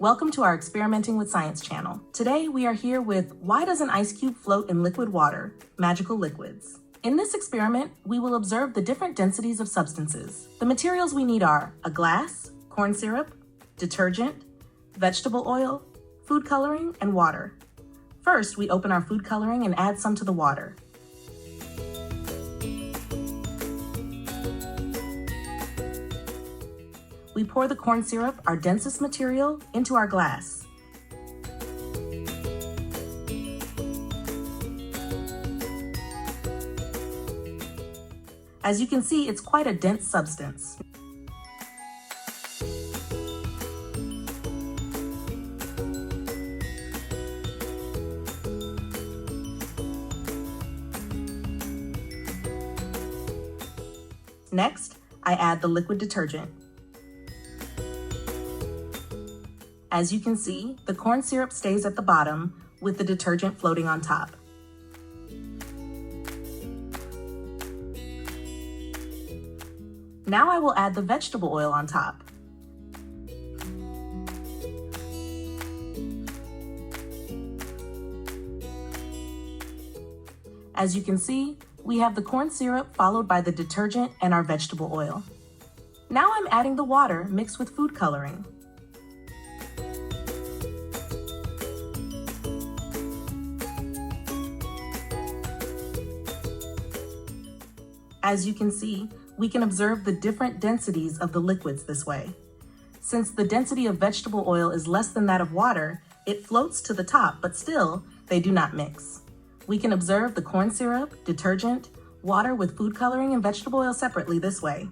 Welcome to our Experimenting with Science channel. Today we are here with Why Does an Ice Cube Float in Liquid Water? Magical Liquids. In this experiment, we will observe the different densities of substances. The materials we need are a glass, corn syrup, detergent, vegetable oil, food coloring, and water. First, we open our food coloring and add some to the water. We pour the corn syrup, our densest material, into our glass. As you can see, it's quite a dense substance. Next, I add the liquid detergent. As you can see, the corn syrup stays at the bottom with the detergent floating on top. Now I will add the vegetable oil on top. As you can see, we have the corn syrup followed by the detergent and our vegetable oil. Now I'm adding the water mixed with food coloring. As you can see, we can observe the different densities of the liquids this way. Since the density of vegetable oil is less than that of water, it floats to the top, but still, they do not mix. We can observe the corn syrup, detergent, water with food coloring, and vegetable oil separately this way.